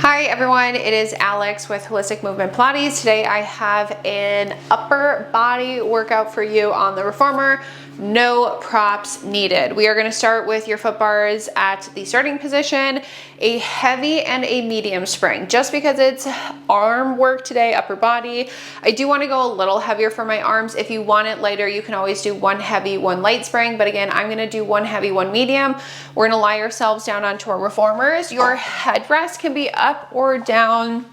Hi everyone, it is Alex with Holistic Movement Pilates. Today I have an upper body workout for you on the reformer. No props needed. We are going to start with your foot bars at the starting position, a heavy and a medium spring. Just because it's arm work today, upper body, I do want to go a little heavier for my arms. If you want it lighter, you can always do one heavy, one light spring. But again, I'm going to do one heavy, one medium. We're going to lie ourselves down onto our reformers. Your headrest can be up or down.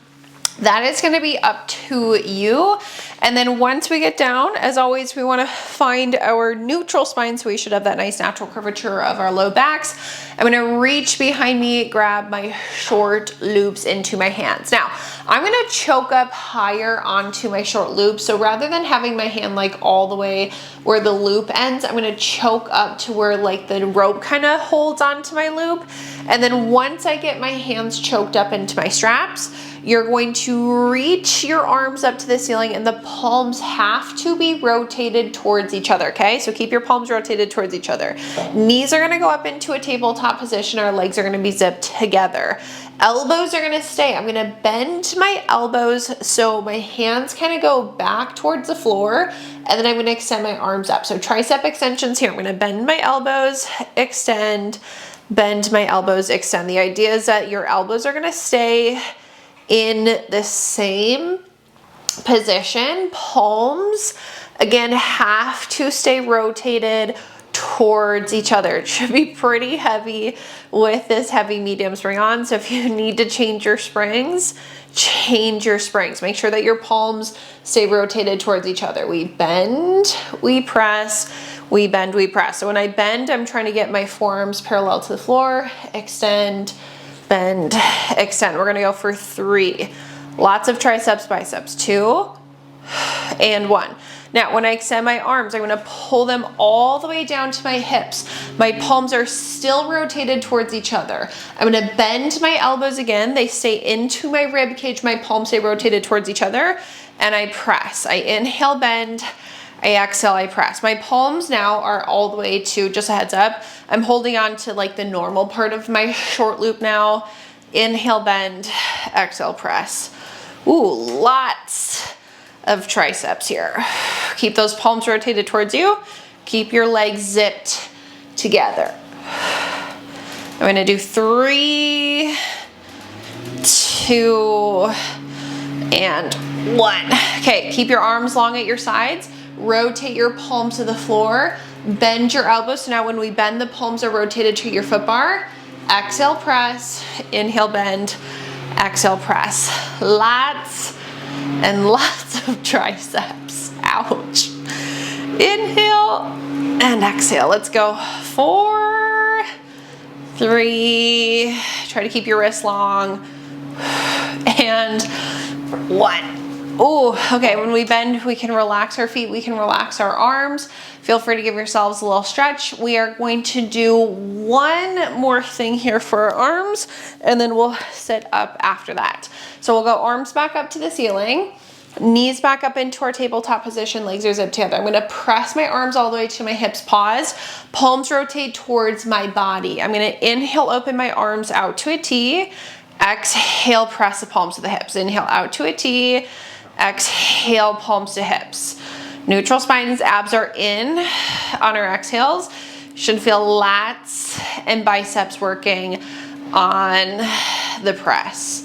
That is going to be up to you. And then once we get down, as always, we want to find our neutral spine, so we should have that nice natural curvature of our low backs. I'm going to reach behind me, grab my short loops into my hands. Now, I'm going to choke up higher onto my short loops. So rather than having my hand like all the way where the loop ends, I'm going to choke up to where like the rope kind of holds onto my loop. And then once I get my hands choked up into my straps, you're going to reach your arms up to the ceiling and the palms have to be rotated towards each other, okay? So keep your palms rotated towards each other. Knees are gonna go up into a tabletop position. Our legs are gonna be zipped together. Elbows are gonna stay. I'm gonna bend my elbows so my hands kind of go back towards the floor, and then I'm gonna extend my arms up. So tricep extensions here. I'm gonna bend my elbows, extend, bend my elbows, extend. The idea is that your elbows are gonna stay in the same position. Palms, again, have to stay rotated towards each other. It should be pretty heavy with this heavy medium spring on. So if you need to change your springs, change your springs. Make sure that your palms stay rotated towards each other. We bend, we press, we bend, we press. So when I bend, I'm trying to get my forearms parallel to the floor, extend, bend, extend. We're gonna go for 3. Lots of triceps, biceps. 2 and 1. Now, when I extend my arms, I'm gonna pull them all the way down to my hips. My palms are still rotated towards each other. I'm gonna bend my elbows again. They stay into my rib cage. My palms stay rotated towards each other. And I press. I inhale, bend. I exhale, I press. My palms now are all the way to, just a heads up, I'm holding on to like the normal part of my short loop now. Inhale, bend, exhale, press. Ooh, lots of triceps here. Keep those palms rotated towards you. Keep your legs zipped together. I'm gonna do 3, 2, and 1. Okay, keep your arms long at your sides. Rotate your palms to the floor, bend your elbows. So now when we bend, the palms are rotated to your foot bar. Exhale, press, inhale, bend, exhale, press. Lots and lots of triceps. Ouch. Inhale and exhale. Let's go. 4, 3, try to keep your wrists long, and 1. Oh, okay, when we bend, we can relax our feet, we can relax our arms. Feel free to give yourselves a little stretch. We are going to do one more thing here for our arms, and then we'll sit up after that. So we'll go arms back up to the ceiling, knees back up into our tabletop position, legs are zipped together. I'm gonna press my arms all the way to my hips, pause, palms rotate towards my body. I'm gonna inhale, open my arms out to a T, exhale, press the palms to the hips. Inhale out to a T, exhale, palms to hips. Neutral spines, abs are in on our exhales. Should feel lats and biceps working on the press.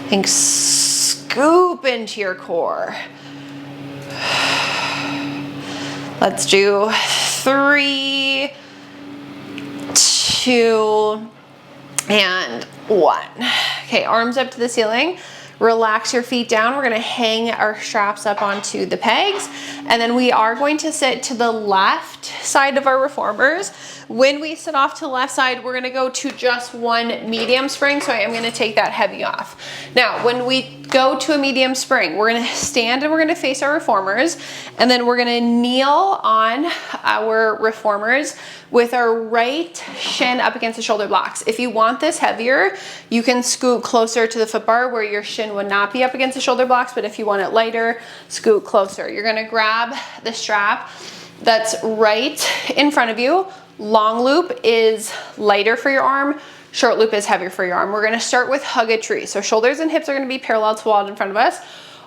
Think scoop into your core. Let's do 3, 2, and 1. Okay, arms up to the ceiling. Relax your feet down. We're gonna hang our straps up onto the pegs, and then we are going to sit to the left side of our reformers. When we sit off to the left side, we're gonna go to just 1 medium spring, so I am gonna take that heavy off. Now, when we go to a medium spring, we're gonna stand and we're gonna face our reformers, and then we're gonna kneel on our reformers with our right shin up against the shoulder blocks. If you want this heavier, you can scoot closer to the foot bar where your shin would not be up against the shoulder blocks, but if you want it lighter, scoot closer. You're gonna grab the strap that's right in front of you. Long loop is lighter for your arm, short loop is heavier for your arm. We're gonna start with hug a tree. So shoulders and hips are gonna be parallel to the wall in front of us.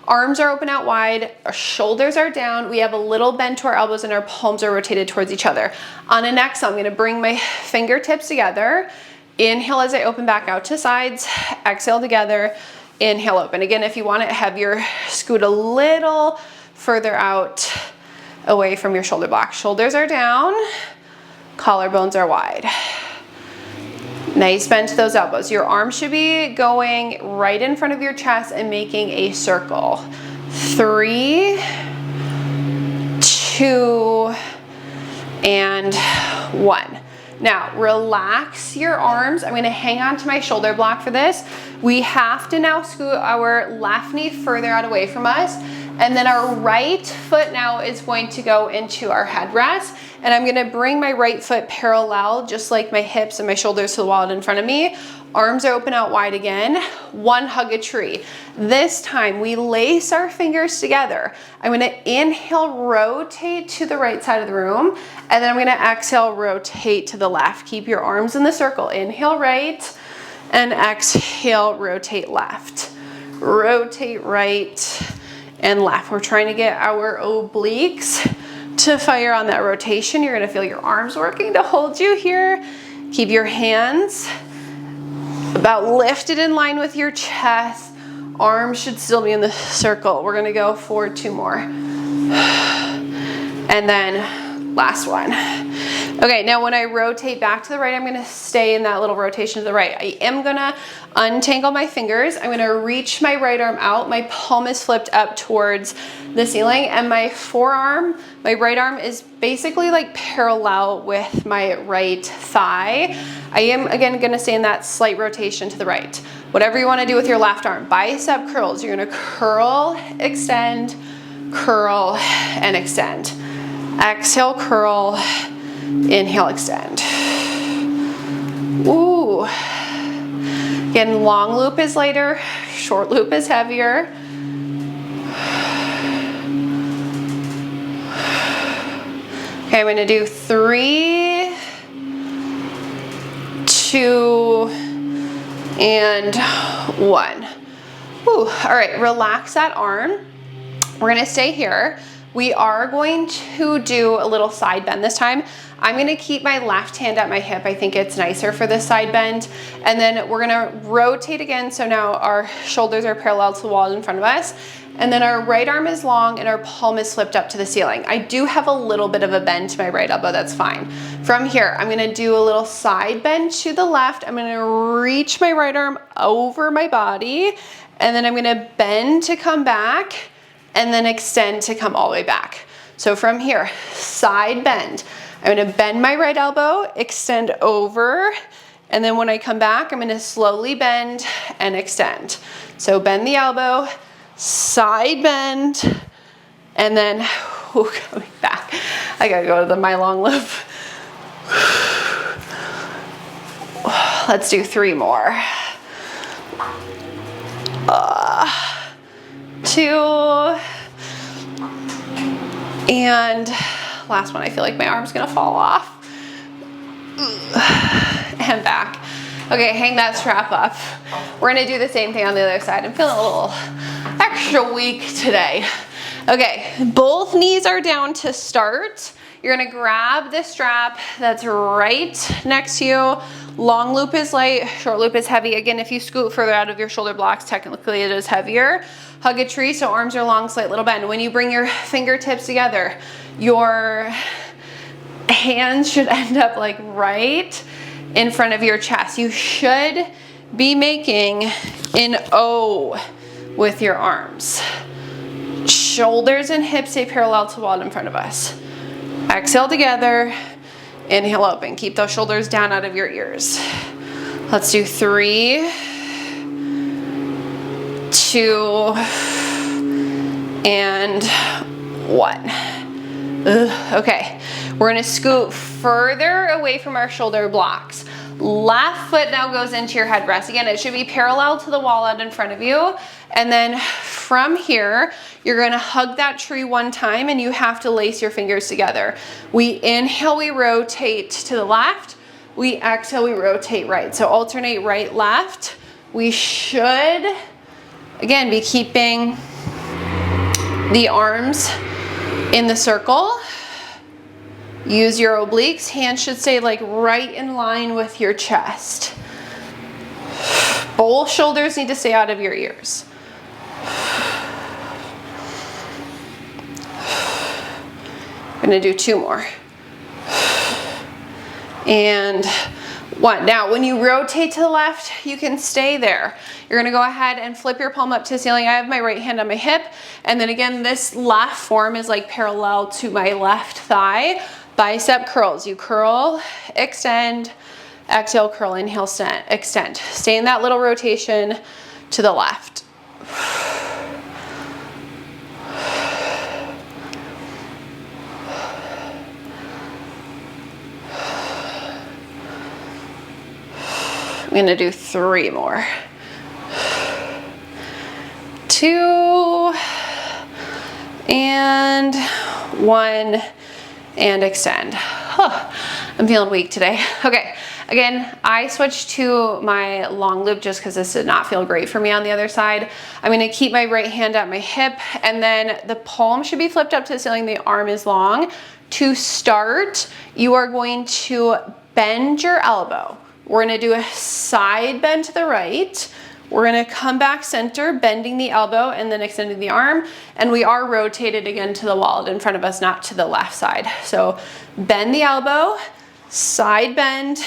Arms are open out wide, our shoulders are down. We have a little bend to our elbows and our palms are rotated towards each other. On an exhale, I'm gonna bring my fingertips together. Inhale as I open back out to sides. Exhale together. Inhale, open. Again, if you want it heavier, scoot a little further out away from your shoulder block. Shoulders are down, collarbones are wide. Nice bend to those elbows. Your arms should be going right in front of your chest and making a circle. 3, 2, and 1. Now, relax your arms. I'm gonna hang on to my shoulder block for this. We have to now scoot our left knee further out away from us. And then our right foot now is going to go into our headrest. And I'm gonna bring my right foot parallel, just like my hips and my shoulders to the wall in front of me. Arms are open out wide again. 1, hug a tree. This time we lace our fingers together. I'm gonna inhale, rotate to the right side of the room. And then I'm gonna exhale, rotate to the left. Keep your arms in the circle. Inhale right and exhale, rotate left. Rotate right and left. We're trying to get our obliques to fire on that rotation. You're gonna feel your arms working to hold you here. Keep your hands about lifted in line with your chest. Arms should still be in the circle. We're gonna go for 2 more. And then last one. Okay, now when I rotate back to the right, I'm gonna stay in that little rotation to the right. I am gonna untangle my fingers. I'm gonna reach my right arm out. My palm is flipped up towards the ceiling and my forearm, my right arm is basically like parallel with my right thigh. I am again gonna stay in that slight rotation to the right. Whatever you wanna do with your left arm. Bicep curls, you're gonna curl, extend, curl, and extend. Exhale, curl, inhale, extend. Ooh. Again, long loop is lighter, short loop is heavier. Okay, I'm gonna do 3, 2, and 1. Ooh. All right, relax that arm. We're gonna stay here. We are going to do a little side bend this time. I'm gonna keep my left hand at my hip. I think it's nicer for this side bend. And then we're gonna rotate again. So now our shoulders are parallel to the wall in front of us. And then our right arm is long and our palm is flipped up to the ceiling. I do have a little bit of a bend to my right elbow, that's fine. From here, I'm gonna do a little side bend to the left. I'm gonna reach my right arm over my body. And then I'm gonna bend to come back and then extend to come all the way back. So from here, side bend. I'm gonna bend my right elbow, extend over, and then when I come back, I'm gonna slowly bend and extend. So bend the elbow, side bend, and then coming back. I gotta go to my long loop. Let's do 3 more. 2, and last one. I feel like my arm's gonna fall off. And back. Okay, hang that strap up. We're gonna do the same thing on the other side. I'm feeling a little extra weak today. Okay, both knees are down to start. You're gonna grab the strap that's right next to you. Long loop is light, short loop is heavy. Again, if you scoot further out of your shoulder blocks, technically it is heavier. Hug a tree, so arms are long, slight little bend. When you bring your fingertips together, your hands should end up like right in front of your chest. You should be making an O with your arms. Shoulders and hips stay parallel to the wall in front of us. Exhale together, inhale open. Keep those shoulders down out of your ears. Let's do 3, 2, and 1. Okay, we're gonna scoot further away from our shoulder blocks. Left foot now goes into your headrest. Again, it should be parallel to the wall out in front of you. And then from here, you're gonna hug that tree 1 time and you have to lace your fingers together. We inhale, we rotate to the left. we exhale, we rotate right. So alternate right, left. We should, again, be keeping the arms in the circle. Use your obliques. Hands should stay like right in line with your chest. Both shoulders need to stay out of your ears. I'm gonna do 2 more. And 1. Now, when you rotate to the left, you can stay there. You're gonna go ahead and flip your palm up to the ceiling. I have my right hand on my hip. And then again, this left form is like parallel to my left thigh. Bicep curls. You curl, extend, exhale, curl, inhale, extend. Stay in that little rotation to the left. I'm gonna do 3 more. 2 and 1 and extend. I'm feeling weak today. Okay, again, I switched to my long loop just because this did not feel great for me on the other side. I'm gonna keep my right hand at my hip, and then the palm should be flipped up to the ceiling, the arm is long. To start, you are going to bend your elbow. We're gonna do a side bend to the right. We're gonna come back center, bending the elbow and then extending the arm. And we are rotated again to the wall in front of us, not to the left side. So bend the elbow, side bend,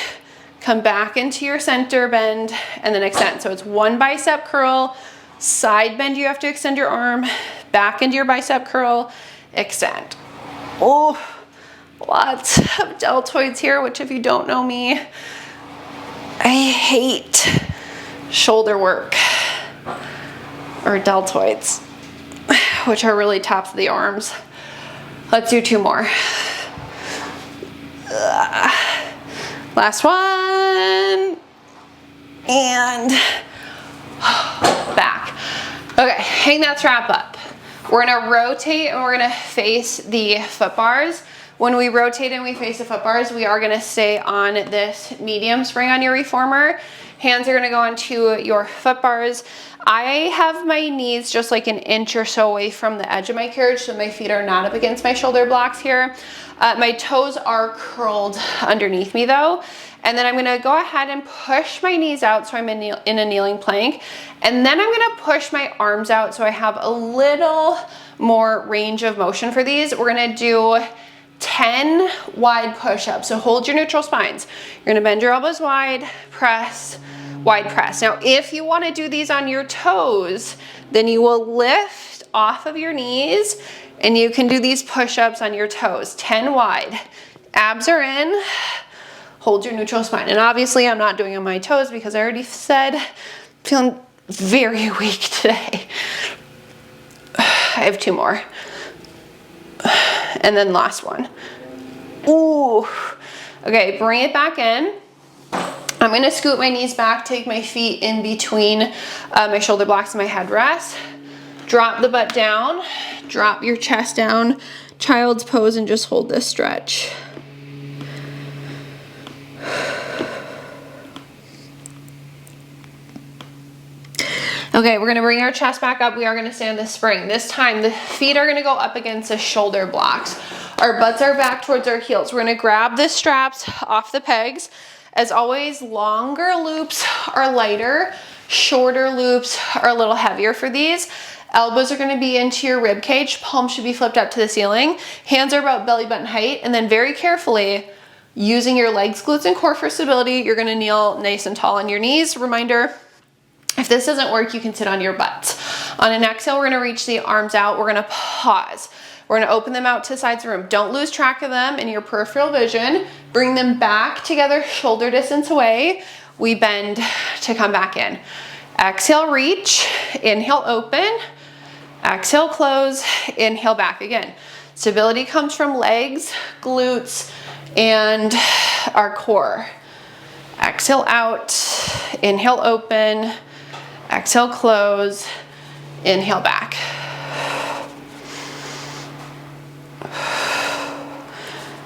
come back into your center bend, and then extend. So it's 1 bicep curl, side bend, you have to extend your arm, back into your bicep curl, extend. Oh, lots of deltoids here, which if you don't know me, I hate shoulder work or deltoids, which are really tops of the arms. Let's do 2 more. Last one. And back. Okay, hang that strap up. We're gonna rotate and we're gonna face the foot bars. When we rotate and we face the foot bars, we are gonna stay on this medium spring on your reformer. Hands are gonna go onto your foot bars. I have my knees just like 1 inch or so away from the edge of my carriage, so my feet are not up against my shoulder blocks here. My toes are curled underneath me though. And then I'm gonna go ahead and push my knees out so I'm in a kneeling plank. And then I'm gonna push my arms out so I have a little more range of motion for these. We're gonna do 10 wide push-ups. So hold your neutral spines. You're gonna bend your elbows wide, press, wide press. Now, if you wanna do these on your toes, then you will lift off of your knees and you can do these push-ups on your toes, 10 wide. Abs are in, hold your neutral spine. And obviously I'm not doing on my toes because I already said, I'm feeling very weak today. I have 2 more. And then last one. Ooh. Okay, bring it back in. I'm gonna scoot my knees back, take my feet in between my shoulder blocks and my headrest. Drop the butt down, drop your chest down, child's pose, and just hold this stretch. Okay, we're gonna bring our chest back up. We are gonna stay on this spring. This time, the feet are gonna go up against the shoulder blocks. Our butts are back towards our heels. We're gonna grab the straps off the pegs. As always, longer loops are lighter, shorter loops are a little heavier for these. Elbows are gonna be into your rib cage. Palms should be flipped up to the ceiling. Hands are about belly button height. And then very carefully, using your legs, glutes, and core for stability, you're gonna kneel nice and tall on your knees. Reminder, if this doesn't work, you can sit on your butt. On an exhale, we're gonna reach the arms out. We're gonna pause. We're gonna open them out to the sides of the room. Don't lose track of them in your peripheral vision. Bring them back together, shoulder distance away. We bend to come back in. Exhale, reach. Inhale, open. Exhale, close. Inhale, back again. Stability comes from legs, glutes, and our core. Exhale out. Inhale, open. Exhale, close. Inhale, back.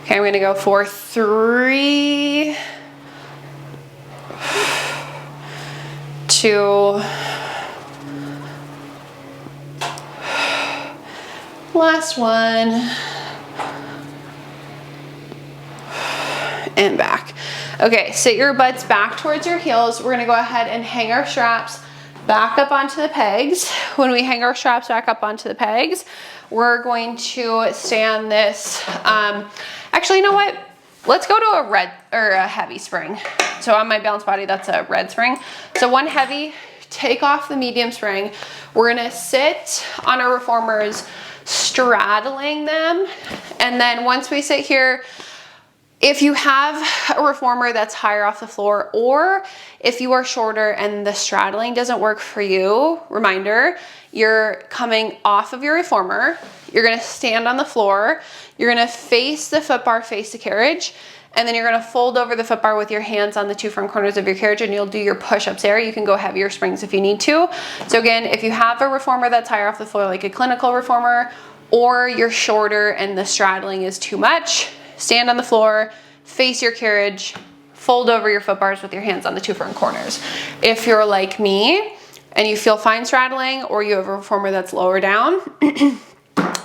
Okay, I'm gonna go for 3, 2. Last one. And back. Okay, sit your butts back towards your heels. We're gonna go ahead and hang our straps back up onto the pegs. When we hang our straps back up onto the pegs, we're going to stay on this. Actually, you know what? Let's go to a red or a heavy spring. So on my balanced body, that's a red spring. So one heavy, take off the medium spring. We're gonna sit on our reformers, straddling them. And then once we sit here, if you have a reformer that's higher off the floor, or if you are shorter and the straddling doesn't work for you, reminder, you're coming off of your reformer, you're gonna stand on the floor, you're gonna face the foot bar, face the carriage, and then you're gonna fold over the foot bar with your hands on the 2 front corners of your carriage, and you'll do your push-ups there. You can go heavier springs if you need to. So again, if you have a reformer that's higher off the floor, like a clinical reformer, or you're shorter and the straddling is too much, stand on the floor, face your carriage, fold over your foot bars with your hands on the 2 front corners. If you're like me and you feel fine straddling, or you have a reformer that's lower down, you're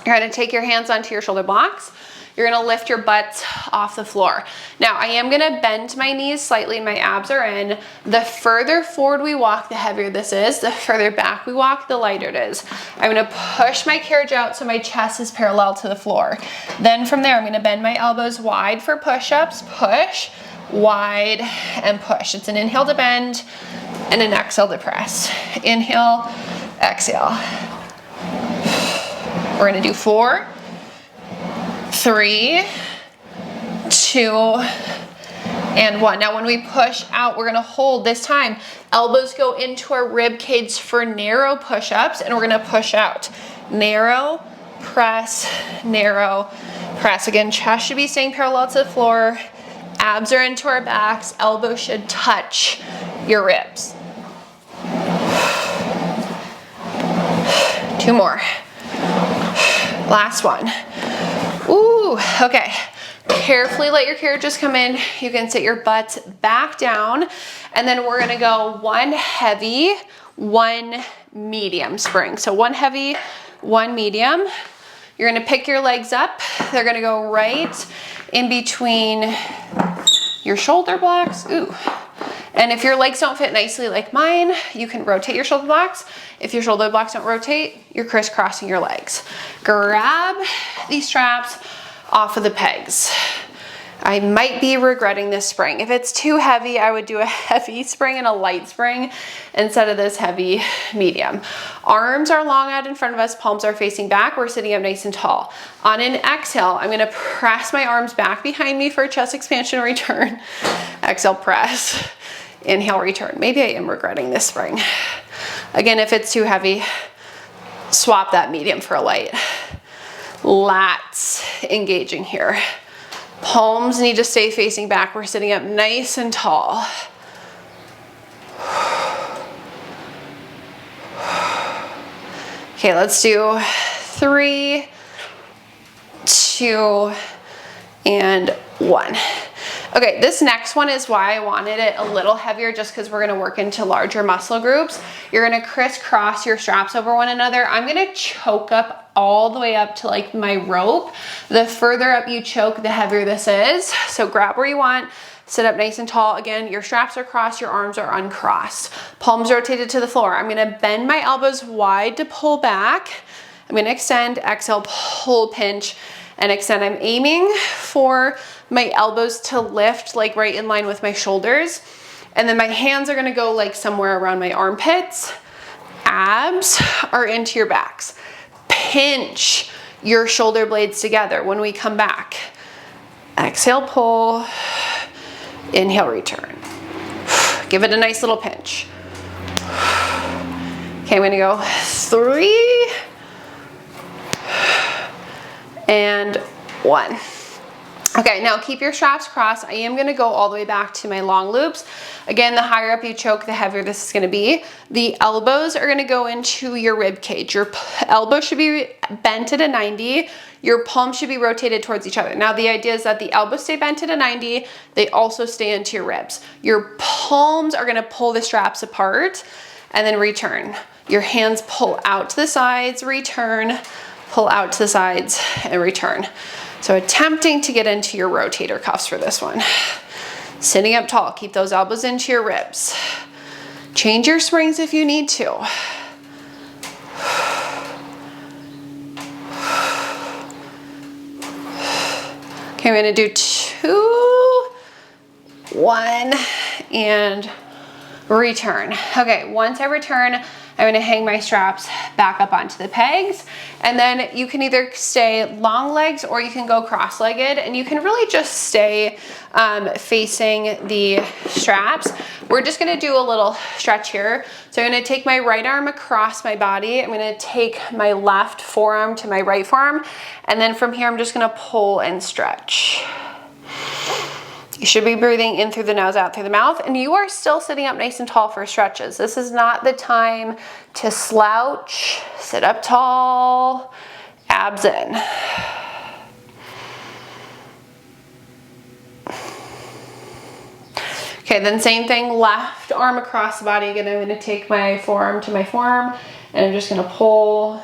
gonna take your hands onto your shoulder blocks. You're gonna lift your butt off the floor. Now, I am gonna bend my knees slightly, my abs are in. The further forward we walk, the heavier this is. The further back we walk, the lighter it is. I'm gonna push my carriage out so my chest is parallel to the floor. Then from there, I'm gonna bend my elbows wide for push-ups, push, wide, and push. It's an inhale to bend and an exhale to press. Inhale, exhale. We're gonna do 4, 3, 2, and 1. Now when we push out, we're gonna hold this time. Elbows go into our rib cage for narrow push-ups, and we're gonna push out. Narrow, press, narrow, press. Again, chest should be staying parallel to the floor. Abs are into our backs. Elbows should touch your ribs. 2 more. Last one. Ooh, okay. Carefully let your carriages come in. You can sit your butts back down, and then we're gonna go 1 heavy, 1 medium spring. So 1 heavy, 1 medium. You're gonna pick your legs up. They're gonna go right in between your shoulder blocks. Ooh. And if your legs don't fit nicely like mine, you can rotate your shoulder blocks. If your shoulder blocks don't rotate, you're crisscrossing your legs. Grab these straps off of the pegs. I might be regretting this spring. If it's too heavy, I would do a heavy spring and a light spring instead of this heavy medium. Arms are long out in front of us, palms are facing back. We're sitting up nice and tall. On an exhale, I'm gonna press my arms back behind me for a chest expansion return. Exhale, press. Inhale, return. Maybe I am regretting this spring. Again, if it's too heavy, swap that medium for a light. Lats engaging here. Palms need to stay facing back. We're sitting up nice and tall. Okay, let's do 3, 2, and 1. Okay, this next one is why I wanted it a little heavier, just because we're gonna work into larger muscle groups. You're gonna crisscross your straps over one another. I'm gonna choke up all the way up to like my rope. The further up you choke, the heavier this is. So grab where you want, sit up nice and tall. Again, your straps are crossed, your arms are uncrossed. Palms rotated to the floor. I'm gonna bend my elbows wide to pull back. I'm gonna extend, exhale, pull, pinch, and extend. I'm aiming for my elbows to lift like right in line with my shoulders. And then my hands are gonna go like somewhere around my armpits. Abs are into your backs. Pinch your shoulder blades together when we come back. Exhale, pull. Inhale, return. Give it a nice little pinch. Okay, I'm gonna go 3 and 1. Okay, now keep your straps crossed. I am gonna go all the way back to my long loops. Again, the higher up you choke, the heavier this is gonna be. The elbows are gonna go into your rib cage. Your elbow should be bent at a 90. Your palms should be rotated towards each other. Now the idea is that the elbows stay bent at a 90. They also stay into your ribs. Your palms are gonna pull the straps apart. and then return. Your hands pull out to the sides, return, pull out to the sides, and return. So attempting to get into your rotator cuffs for this one. Sitting up tall, keep those elbows into your ribs. Change your springs if you need to. Okay, I'm gonna do 2, 1, and return. Okay, once I return, I'm gonna hang my straps back up onto the pegs, and then you can either stay long legs or you can go cross-legged, and you can really just stay facing the straps. We're just gonna do a little stretch here. So I'm gonna take my right arm across my body. I'm gonna take my left forearm to my right forearm, and then from here I'm just gonna pull and stretch. You should be breathing in through the nose, out through the mouth, and you are still sitting up nice and tall for stretches. This is not the time to slouch. Sit up tall, abs in. Okay, then same thing, left arm across the body. Again, I'm gonna take my forearm to my forearm, and I'm just gonna pull.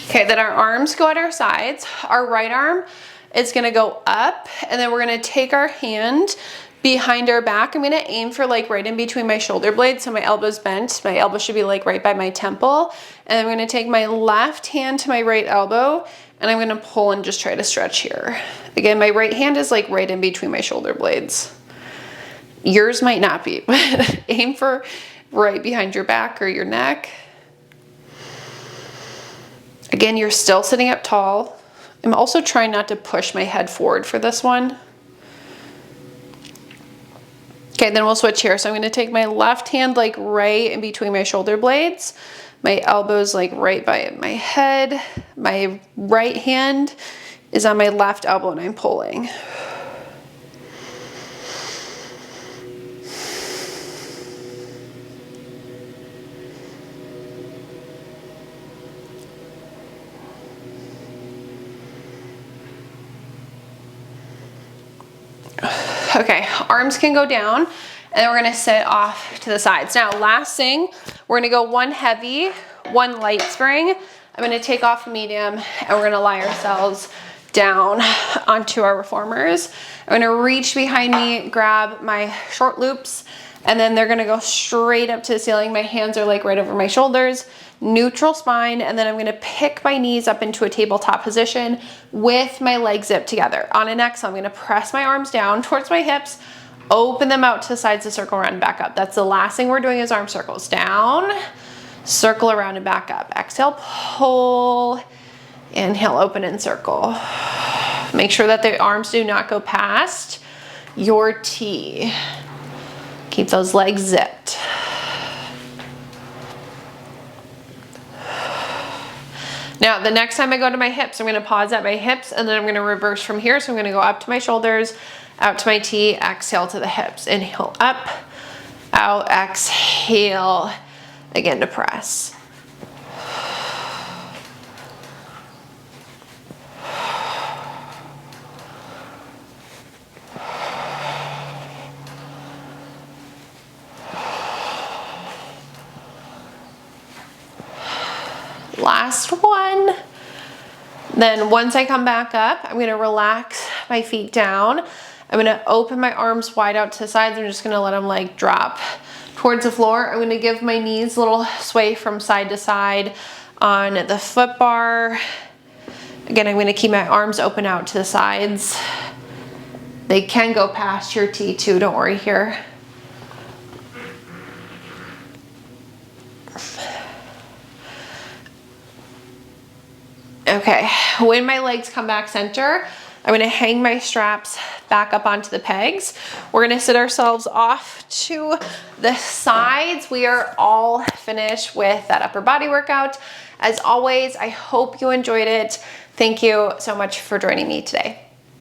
Okay, then our arms go at our sides. Our right arm is gonna go up, and then we're gonna take our hand behind our back. I'm gonna aim for like right in between my shoulder blades, so my elbow's bent. My elbow should be like right by my temple. And I'm gonna take my left hand to my right elbow, and I'm gonna pull and just try to stretch here. Again, my right hand is like right in between my shoulder blades. Yours might not be, but aim for right behind your back or your neck. Again, you're still sitting up tall. I'm also trying not to push my head forward for this one. Okay, then we'll switch here. So I'm gonna take my left hand like right in between my shoulder blades. My elbow's like right by my head. My right hand is on my left elbow and I'm pulling. Okay, arms can go down, and then we're gonna sit off to the sides. Now, last thing, we're gonna go 1 heavy, 1 light spring. I'm gonna take off medium, and we're gonna lie ourselves down onto our reformers. I'm gonna reach behind me, grab my short loops, and then they're gonna go straight up to the ceiling. My hands are like right over my shoulders, neutral spine, and then I'm gonna pick my knees up into a tabletop position with my legs zipped together. On an exhale, I'm gonna press my arms down towards my hips, open them out to the sides of the circle, run back up. That's the last thing we're doing is arm circles. Down, circle around and back up. Exhale, pull, inhale, open and circle. Make sure that the arms do not go past your T. Keep those legs zipped. Now, the next time I go to my hips, I'm gonna pause at my hips and then I'm gonna reverse from here. So I'm gonna go up to my shoulders, out to my T, exhale to the hips. Inhale up, out, exhale, again to press. Last one. Then once I come back up, I'm gonna relax my feet down. I'm gonna open my arms wide out to the sides. I'm just gonna let them like drop towards the floor. I'm gonna give my knees a little sway from side to side on the foot bar. Again, I'm gonna keep my arms open out to the sides. They can go past your T too, don't worry here. Okay, when my legs come back center, I'm gonna hang my straps back up onto the pegs. We're gonna sit ourselves off to the sides. We are all finished with that upper body workout. As always, I hope you enjoyed it. Thank you so much for joining me today.